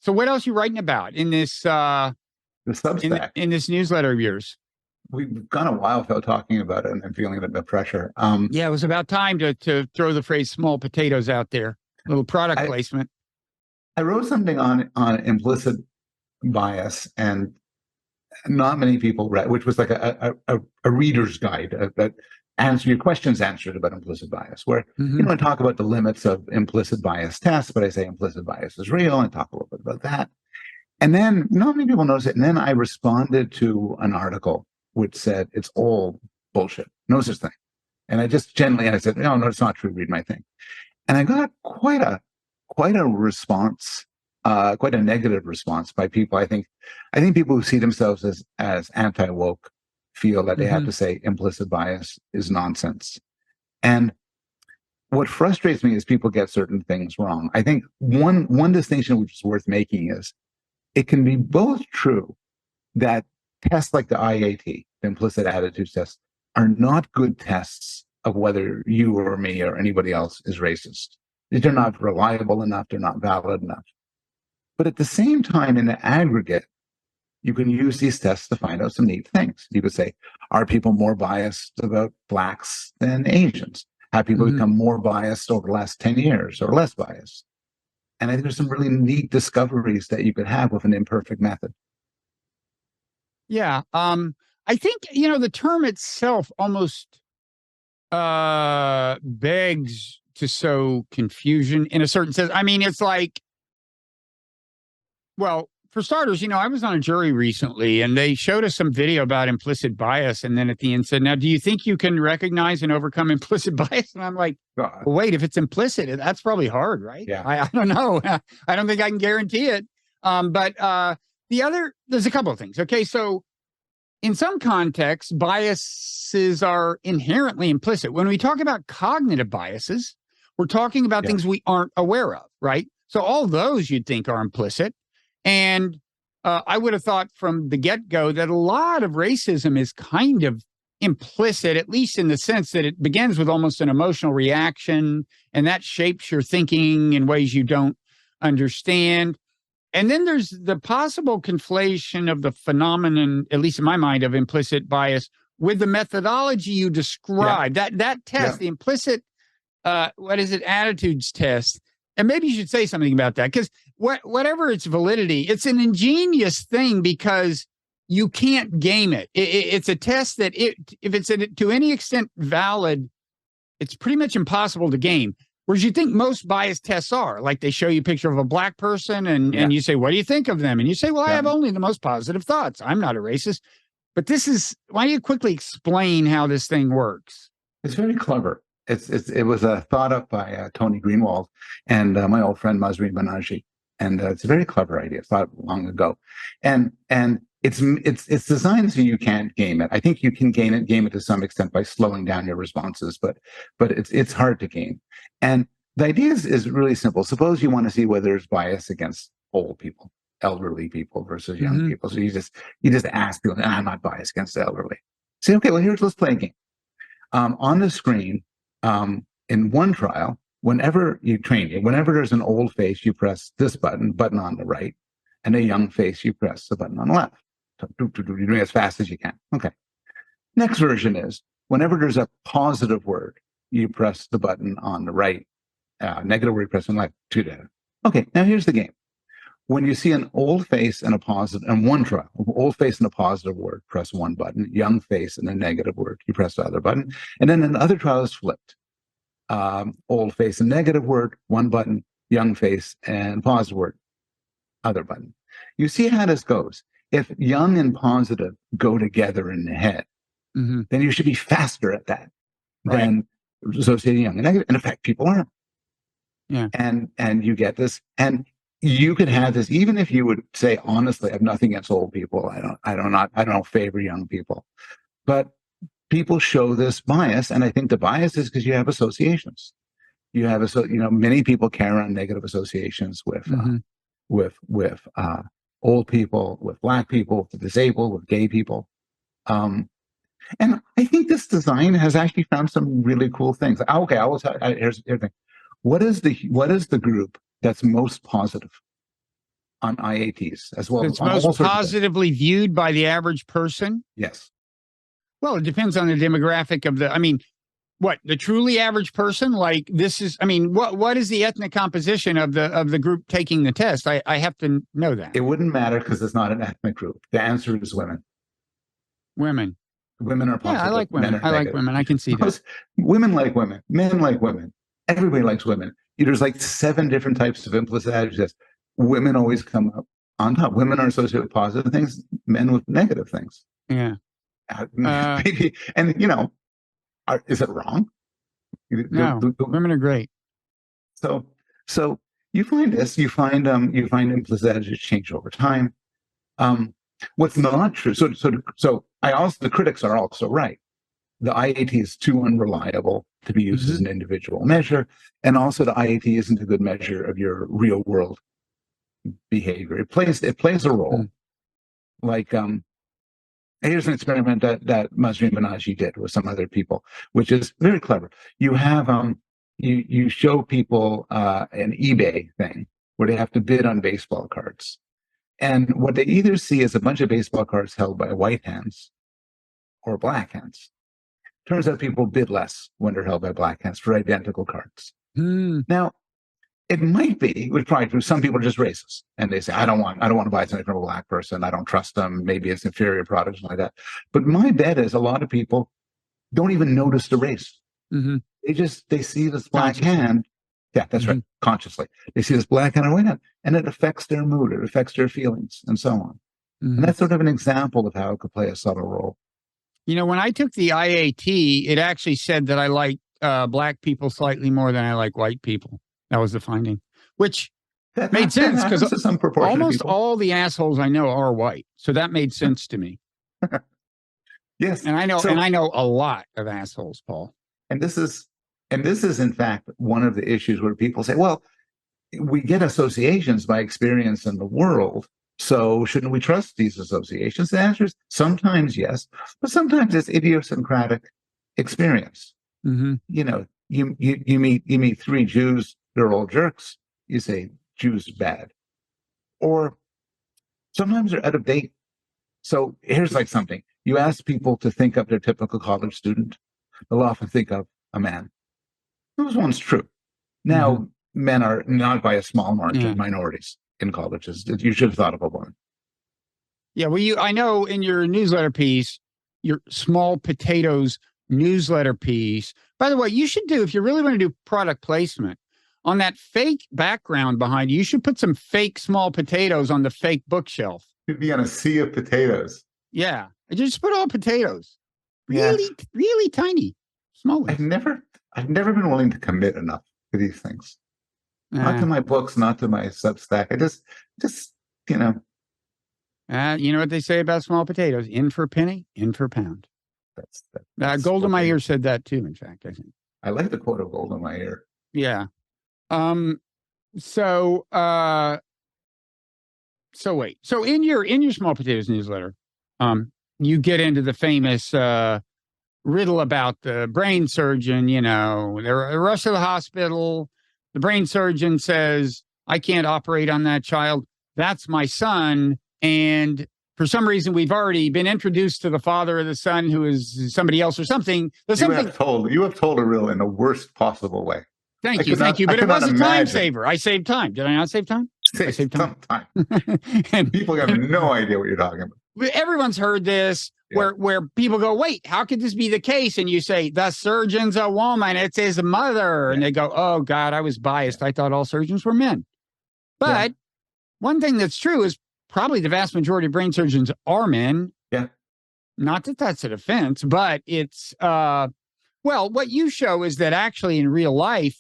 what else are you writing about in this the Substack in this newsletter of yours? We've gone a while without talking about it, and I'm feeling the pressure. Yeah, it was about time to throw the phrase "small potatoes" out there. A little product placement. I wrote something on implicit bias, and not many people read, which was like a reader's guide that answer your questions answered about implicit bias, where I talk about the limits of implicit bias tests, but I say implicit bias is real, and talk a little bit about that. And then not many people notice it. And then I responded to an article which said it's all bullshit, no such thing. And I just I said, no, it's not true. Read my thing. And I got quite a response, quite a negative response by people. I think people who see themselves as anti-woke feel that they have to say implicit bias is nonsense. And what frustrates me is people get certain things wrong. I think one distinction which is worth making is it can be both true that tests like the IAT, the implicit attitudes test, are not good tests of whether you or me or anybody else is racist. They're not reliable enough. They're not valid enough. But at the same time, in the aggregate, you can use these tests to find out some neat things. You could say, are people more biased about blacks than Asians? Have people become more biased over the last 10 years or less biased? And I think there's some really neat discoveries that you could have with an imperfect method. Yeah. I think, the term itself almost begs to sow confusion in a certain sense. I mean, it's like, well, for starters, I was on a jury recently and they showed us some video about implicit bias. And then at the end said, now, do you think you can recognize and overcome implicit bias? And I'm like, well, wait, if it's implicit, that's probably hard, right? Yeah. I don't know. I don't think I can guarantee it. But there's a couple of things. Okay, so in some contexts, biases are inherently implicit. When we talk about cognitive biases, we're talking about things we aren't aware of, right? So all those you'd think are implicit. And I would have thought from the get-go that a lot of racism is kind of implicit, at least in the sense that it begins with almost an emotional reaction, and that shapes your thinking in ways you don't understand. And then there's the possible conflation of the phenomenon, at least in my mind, of implicit bias with the methodology you described. That test, the implicit, attitudes test. And maybe you should say something about that, because whatever its validity, it's an ingenious thing because you can't game it. It's a test that if it's to any extent valid, it's pretty much impossible to game. Whereas you think most bias tests are, like they show you a picture of a black person and you say, what do you think of them? And you say, well, I have only the most positive thoughts. I'm not a racist. But why don't you quickly explain how this thing works? It's very clever. It was thought up by Tony Greenwald and my old friend Masreen Banaji. And it's a very clever idea, thought long ago. And it's designed so you can't game it. I think you can game it to some extent by slowing down your responses, but it's hard to game. And the idea is really simple. Suppose you want to see whether there's bias against old people, elderly people versus young people. So you just ask people, I'm not biased against the elderly. Say, okay, well, let's play a game. On the screen, in one trial, whenever there's an old face, you press this button on the right, and a young face, you press the button on the left. So you're doing it as fast as you can. Okay. Next version is whenever there's a positive word, you press the button on the right. Negative word, you press on the left. Okay, now here's the game. When you see an old face and a positive, and one trial, old face and a positive word, press one button. Young face and a negative word, you press the other button. And then another trial is flipped. Old face and negative word, one button. Young face and positive word, other button. You see how this goes. If young and positive go together in the head, then you should be faster at that than associating young and negative. In fact, people aren't. Yeah. And you get this. And you could have this, even if you would say, honestly, I have nothing against old people. I don't favor young people. But people show this bias. And I think the bias is because you have associations. You have, many people carry on negative associations with old people, with black people, with disabled, with gay people. And I think this design has actually found some really cool things. Okay, I will tell you, here's the thing. What is the group that's most positive on IATs as well? It's most positively viewed by the average person? Yes. Well, it depends on the demographic of the truly average person? Like what is the ethnic composition of the group taking the test? I have to know that. It wouldn't matter because it's not an ethnic group. The answer is women. Women. Women are positive. Yeah, I like women. I like women. I can see that. Women like women. Men like women. Everybody likes women. There's like 7 different types of implicit attitudes. Women always come up on top. Women are associated with positive things, men with negative things. Yeah. Maybe, and is it wrong? No, women are great. So you find this. You find implicit attitudes change over time. What's not true? So the critics are also right. The IAT is too unreliable to be used as an individual measure, and also the IAT isn't a good measure of your real world behavior. It plays a role. Like here's an experiment that Masreen Banaji did with some other people, which is very clever. You have you show people an eBay thing where they have to bid on baseball cards. And what they either see is a bunch of baseball cards held by white hands or black hands. Turns out people bid less when they're held by black hands for identical cards. Now, it might be, which probably true, some people are just racist and they say, I don't want to buy something from a black person. I don't trust them. Maybe it's inferior product, something like that. But my bet is a lot of people don't even notice the race. They see this black hand. Yeah, that's right. Consciously. They see this black hand or white hand, and it affects their mood, it affects their feelings, and so on. And that's sort of an example of how it could play a subtle role. When I took the IAT, it actually said that I like black people slightly more than I like white people. That was the finding, which Made sense because to some proportion almost of people. all the assholes I know are white, so that made sense to me. Yes, and I know a lot of assholes, Paul. And this is in fact one of the issues where people say, well, we get associations by experience in the world, so shouldn't we trust these associations? The answer is sometimes yes, but sometimes it's idiosyncratic experience. Mm-hmm. You know, you meet three Jews, they're all jerks. You say Jews bad, or sometimes they're out of date. So here's like something you ask people to think of their typical college student, they'll often think of a man. Those one's true. Now, men are not by a small margin minorities in colleges. You should have thought of a woman. Yeah, well, I know in your newsletter piece, your small potatoes newsletter piece. By the way, you should do, if you really want to do product placement, on that fake background behind you, you should put some fake small potatoes on the fake bookshelf. You'd be on a sea of potatoes. Yeah, just put all potatoes. Really, really tiny, small ones. I've never been willing to commit enough to these things. Not to my books, not to my Substack. I just you know. You know what they say about small potatoes? In for a penny, in for a pound. That's Gold in my ear said that too, in fact, I think. I like the quote of Gold in my ear. Yeah. So wait. So in your small potatoes newsletter, you get into the famous riddle about the brain surgeon. You know, they're rushed to the hospital. The brain surgeon says, "I can't operate on that child. That's my son." And for some reason, we've already been introduced to the father of the son, who is somebody else or something. You have told a riddle in the worst possible way. Thank you. But it was a time saver. I saved time. Did I not save time? I saved time. And people have no idea what you're talking about. Everyone's heard this, where people go, wait, how could this be the case? And you say, the surgeon's a woman. It's his mother. And they go, oh, God, I was biased. I thought all surgeons were men. But one thing that's true is probably the vast majority of brain surgeons are men. Yeah. Not that that's a defense, but it's, well, what you show is that actually in real life,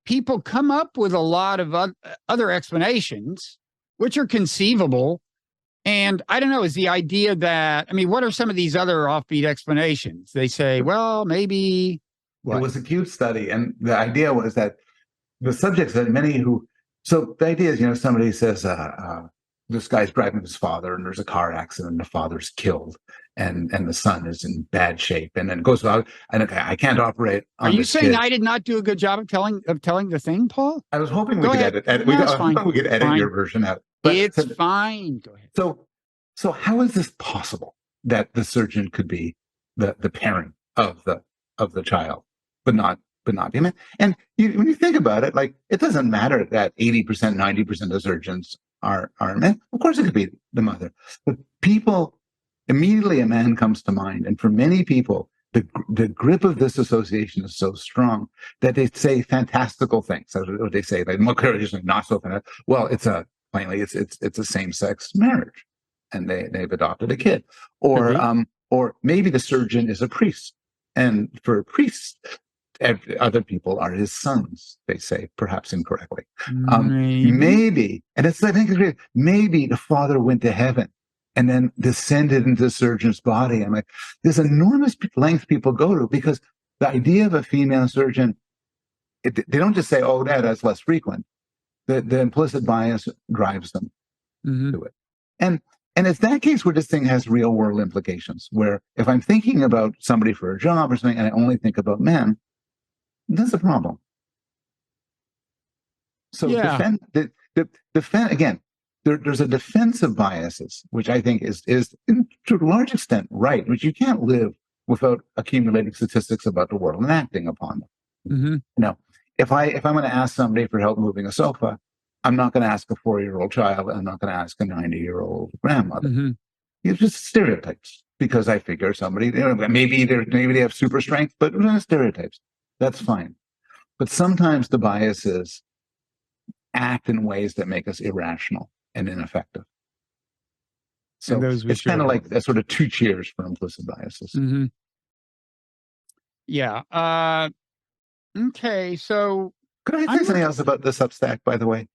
people come up with a lot of other explanations, which are conceivable. And I don't know, is the idea that, I mean, what are some of these other offbeat explanations? They say, well, maybe. What? It was a cute study. And the idea was that the subjects that so the idea is, somebody says, this guy's driving his father and there's a car accident and the father's killed and the son is in bad shape. And then it goes out and I can't operate on Are you saying kid. I did not do a good job of telling the thing, Paul? I was hoping we could edit. We could edit your version out. But it's fine. Go ahead. So how is this possible that the surgeon could be the parent of the child, but not be a man? And when you think about it, like it doesn't matter that 80%, 90% of surgeons are men. Of course, it could be the mother. But people immediately a man comes to mind, and for many people, the grip of this association is so strong that they say fantastical things. That's what they say. Like, not so fantastic. Well, it's a same-sex marriage, and they've adopted a kid, or maybe the surgeon is a priest, and for priests, other people are his sons. They say, perhaps incorrectly. Maybe, and it's I think maybe the father went to heaven and then descended into the surgeon's body. And like this enormous length people go to because the idea of a female surgeon, they don't just say, "Oh, that's less frequent." The implicit bias drives them to it, and it's that case where this thing has real world implications. Where if I'm thinking about somebody for a job or something, and I only think about men, that's a problem. So defend again. There's a defense of biases, which I think is to a large extent right, which you can't live without accumulating statistics about the world and acting upon them. If I'm going to ask somebody for help moving a sofa, I'm not going to ask a 4-year-old child. I'm not going to ask a 90-year-old grandmother. It's just stereotypes because I figure somebody, maybe they have super strength, but stereotypes. That's fine. But sometimes the biases act in ways that make us irrational and ineffective. So it's kind of like a sort of 2 cheers for implicit biases. Yeah. Okay. So could I say something else about the Substack, by the way?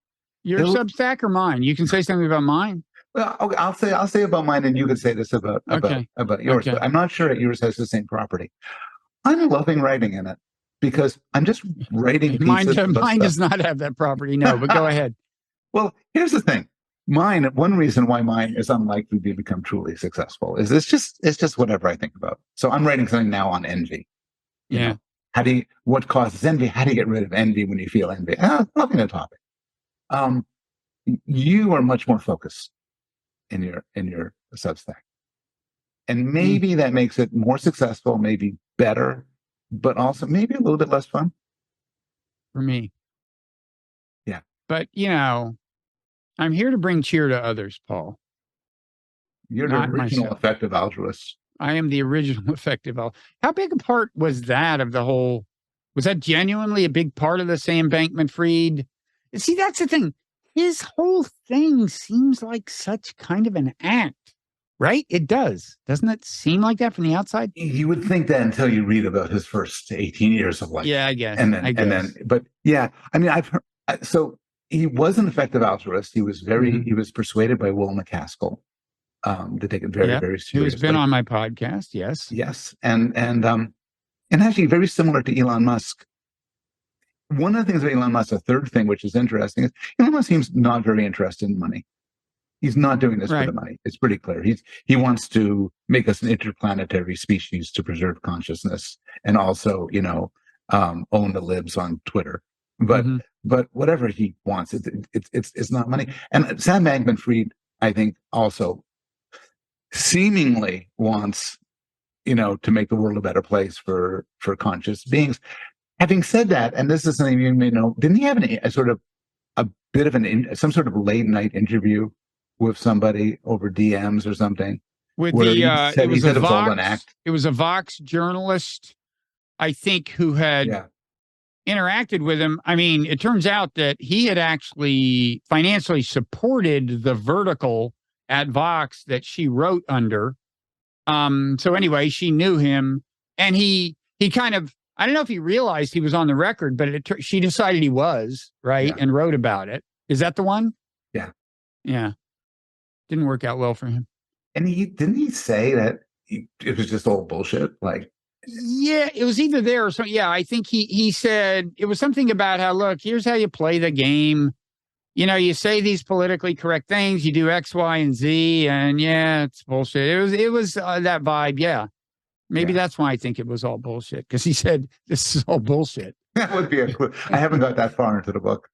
Your Substack or mine? You can say something about mine. Well, okay, I'll say about mine, and you can say this about yours. Okay. But I'm not sure that yours has the same property. I'm loving writing in it because I'm just writing pieces. Mine does not have that property. No, but go ahead. Well, here's the thing. One reason why mine is unlikely to become truly successful is it's just whatever I think about. So I'm writing something now on envy. You know, what causes envy? How do you get rid of envy when you feel envy? Nothing to topic. You are much more focused in your Substack, and maybe that makes it more successful, maybe better, but also maybe a little bit less fun for me. Yeah, but I'm here to bring cheer to others, Paul. You're the original effective altruist. I am the original effective altruist. How big a part was that of the whole? Was that genuinely a big part of the Sam Bankman-Fried? See, that's the thing. His whole thing seems like such kind of an act, right? It does. Doesn't it seem like that from the outside? You would think that until you read about his first 18 years of life. Yeah, I guess. But yeah, I mean, I've heard, so he was an effective altruist. He was he was persuaded by Will McCaskill to take it very, very seriously. Who's been on my podcast. Yes. Yes. And actually very similar to Elon Musk. One of the things about Elon Musk, a third thing, which is interesting, is Elon Musk seems not very interested in money. He's not doing this for the money. It's pretty clear. He wants to make us an interplanetary species to preserve consciousness and also, own the libs on Twitter. But whatever he wants, it's not money. And Sam Bankman-Fried, I think, also seemingly wants, to make the world a better place for conscious beings. Having said that, and this is something you may know, didn't he have some sort of late night interview with somebody over DMs or something? With it was a Vox journalist, I think, who had interacted with him. I mean, it turns out that he had actually financially supported the vertical at Vox that she wrote under. So anyway, she knew him, and he kind of, I don't know if he realized he was on the record, but she decided he was, right? And wrote about it. Is that the one? Yeah. Yeah. Didn't work out well for him. And didn't he say that it was just all bullshit? Like, yeah, it was either there or so. Yeah, I think he said it was something about how, look, here's how you play the game. You say these politically correct things, you do X, Y, and Z, and it's bullshit. It was that vibe. Yeah. Maybe that's why I think it was all bullshit, because he said this is all bullshit. That would be a clue. I haven't got that far into the book.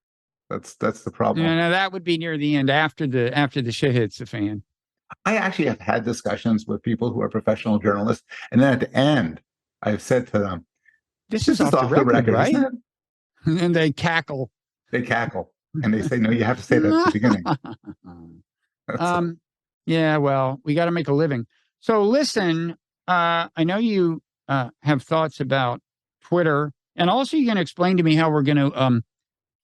That's the problem. No, that would be near the end, after the shit hits the fan. I actually have had discussions with people who are professional journalists, and then at the end, I've said to them, "This is off the record, right?" Isn't it? And they cackle. They cackle, and they say, "No, you have to say that at the beginning." Yeah, well, we got to make a living. So listen. I know you have thoughts about Twitter, and also you're going to explain to me how we're going to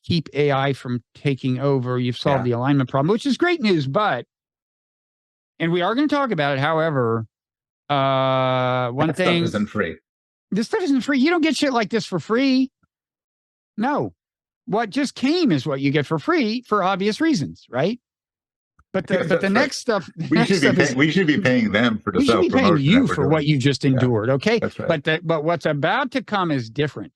keep AI from taking over. You've solved the alignment problem, which is great news, and we are going to talk about it. However, one thing, stuff isn't free. This stuff isn't free. You don't get shit like this for free. No, what just came is what you get for free for obvious reasons, right? But the next stuff, we should be paying them for the self-promotion. We should be paying you for what you just endured, okay? That's right. But what's about to come is different.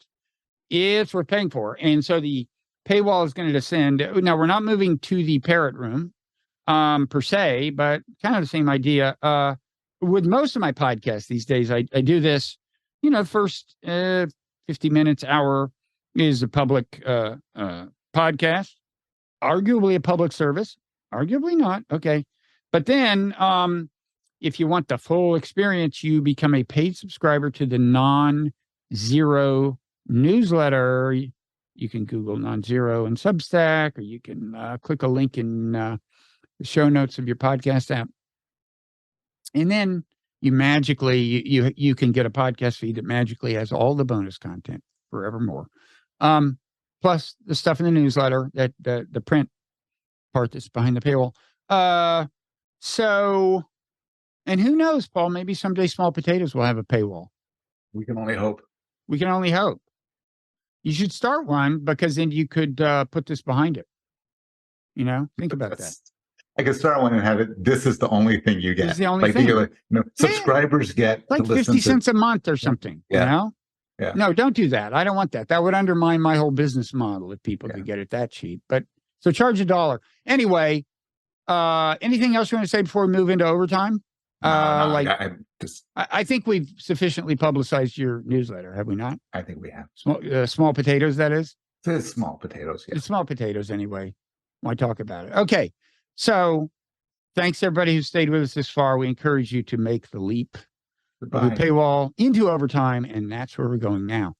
It's worth paying for, and so the paywall is going to descend. Now we're not moving to the Parrot room, per se, but kind of the same idea. With most of my podcasts these days, I do this. First 50 minutes, hour is a public podcast, arguably a public service. Arguably not. Okay. But then if you want the full experience, you become a paid subscriber to the Nonzero newsletter. You can Google Nonzero and Substack, or you can click a link in the show notes of your podcast app. And then you magically, you can get a podcast feed that magically has all the bonus content forevermore. Plus the stuff in the newsletter, that the print part that's behind the paywall. So, and who knows, Paul, maybe someday Small Potatoes will have a paywall. We can only hope. We can only hope. You should start one, because then you could put this behind it. You know, think about that. I could start one and have it. This is the only thing you get. This is the only thing. Like, subscribers get like to listen 50 cents a month or something. Yeah. You know? Yeah. No, don't do that. I don't want that. That would undermine my whole business model if people could get it that cheap. But so charge $1. Anyway, anything else you want to say before we move into overtime? I think we've sufficiently publicized your newsletter, have we not? I think we have. Small potatoes, that is? It's small potatoes, yeah. It's small potatoes anyway. Why talk about it? Okay. So thanks everybody who stayed with us this far. We encourage you to make the leap of the paywall into overtime, and that's where we're going now.